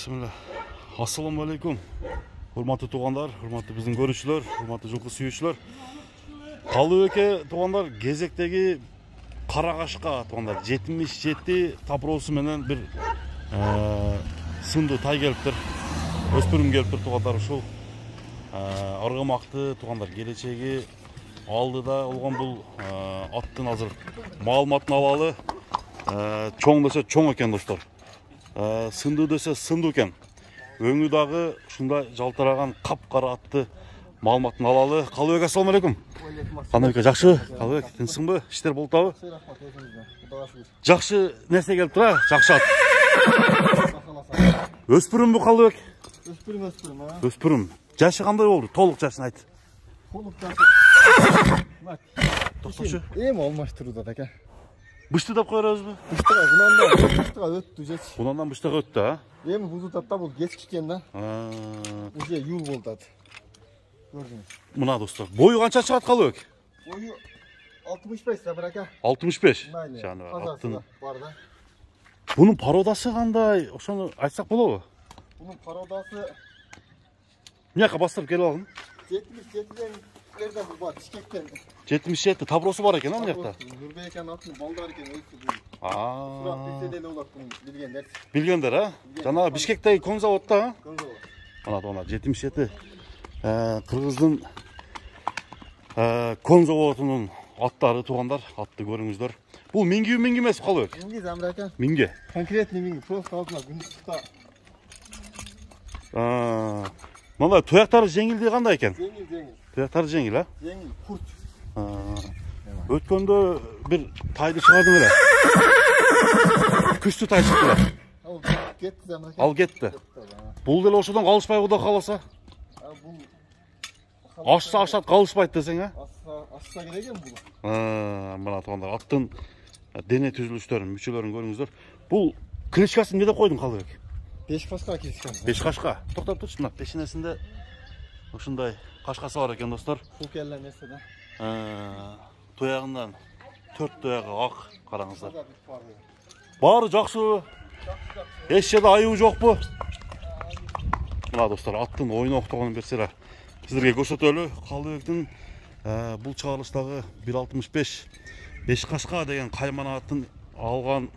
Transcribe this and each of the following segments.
Bismillah. Assalamu alaikum. Hurmatlı tuğanlar, hurmatlı bizim görüşçüler, hurmatlı жылқы сүйүүчүлөр. Калыбеке туғандар кезектеги Карагашка туғандар 77 тапыросу менен бир сынды тай келиптир. Өспүрүм келиптир туғандар ушул. Аргамакты туғандар келечеги алдыда болгон бул аттын азыр маалыматын алалы. Чоң десе чоң экен достор. Сынды десе сынды экен. Өңү дагы ушундай жалтыраган капкара атты маалыматын алалы. Калыбек, ассаламу алейкум. Кандай экен, жакшы? Калыбек, тынчсыңбы? Иштер болуп атабы? Жакшы нерсе келип тура, жакшы ат. Өспүрүмбү Калыбек? Өспүрүм. Өспүрүм. Жашы кандай болду? Толук жашын айт. Толук жашы. Токточу. Эми алмаштырууда да экен. Бышты деп коербузбу? Быштыга өттү жеч. Бунандан быштыга өттү, а? Эми бузутат да, бул кечки экен да. Уже юл болду. Көрдүңүз. Мына достор, бою канча чыгат Калыбек? Бою 65 да брака. 65. Жаны аттын бар да. Бунун породасы кандай? Ошону айтсак болобу? Бунун породасы Мияка бастырып келип алгын. 77ден жерден бар, Бишкектен. 77 таброосу бар экен, а мыякта? Нурбек аттын балдары экен, өсүп. Сурат билсе деле болот бунун билгендер. Билгендер, а? Жана Бишкектеги кон заводда, а? Кон завод. Мына 77 кыргыздын кон заводунун аттары тугандар, атты көрүңүздөр. Бул минги эмес Калыбек? Минги замрака. Минги. Конкретный минги, просто алдына күндүзтө. Мына туяктары жеңилди кандай экен? Жеңил. Туяктары жеңил, а? Жеңил, курч. Өткөндө бир тайды чыгардым эле. Күчтүү тай чыкты. Ал кетти замрака. Ал кетти. Бул деле ошодон калышпай Куда каласа? Бул ашат калышпайт десең, а? ашса керек экен бул. Мына тугандар, аттын дене түзүлүштөрүн, мүчөлөрүн көрүңүздөр. Бул кличкасын эмне деп койдуң Калыбек? 5 кашка кличка. 5 кашка. Токтоп турчу, мына пешенесинде ушундай кашкасы бар экен достор. Бул келе нерсе да. Туягынан 4 туягы ак, караңыздар. Баары жакшыбы? Эч жерде айыбы жокпу? Мына достор, аттын ойноктогонун бир сыйра сиздерге көрсөтөлү. Калыбектин бул чыгарылыштагы 1.65 5 кашка деген каймана аттын алган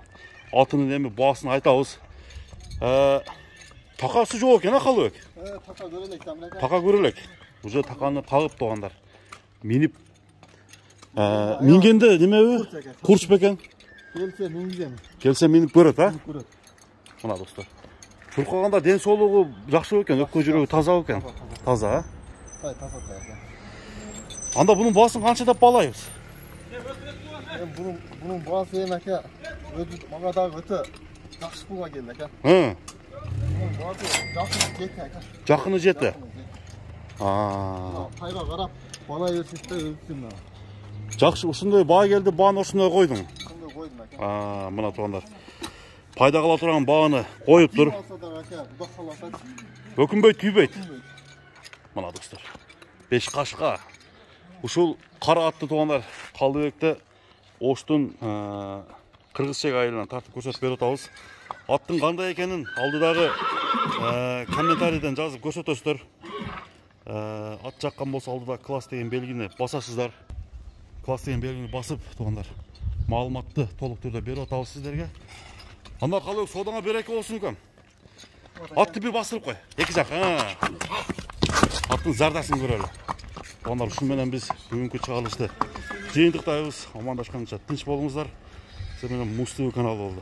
атынын эми баасын айтабыз. Такасы жок экен, а Калыбек? Така көрөлөк замрака. Така көрөлөк. Уже таканы кагып тугандар. Минип мингенде немеби? Курч бекен. Келсе мингизем. Келсе минип көрөт, а? Көрөт. Мына достор. Чуркаганда ден соолугу жакшы экен, өпкө жүрөгү таза экен. Таза, а? Таза экен. Анда бунун баасын канча деп баалайбыз? Бунун баасы эми ака өзү мага дагы өтө жакшы булга келди ака. Бунун баасы жакшы жетти ака. Жакыны жетти. Тайга карап балай берсек да өзүм. Жакшы, ушундай баа келди, бааны ошондой койдуң. Ошондой койдум ака. Мына тугандар. Пайда кала турган бааны коюп тур. Өкүнбөйт, түйбөйт. Мына достор. 5 кашка. Ушул кара атты тугандар Калыбекте Оштун кыргызчага айылынан тартып көрсөтүп берип атабыз. Аттын кандай экенин алдыдагы комментарийден жазып көрсөтөсүздөр. Ат жаккан болсо алдыда класс деген белгини басасыздар. Класс деген белгини басып тугандар маалыматты толук түрдө берип атабыз сиздерге. Анда Калыбек, содаңа береке болсун экен. Атты бир бастырып кой. Эки жак. Аттын зардасын көрөлү. Тугандар, ушун менен биз бүгүнкү чыгарылышты жыйынтыктайбыз. Амандашканча тынч болуңуздар. Сиздер менен Муз ТВ каналы болду.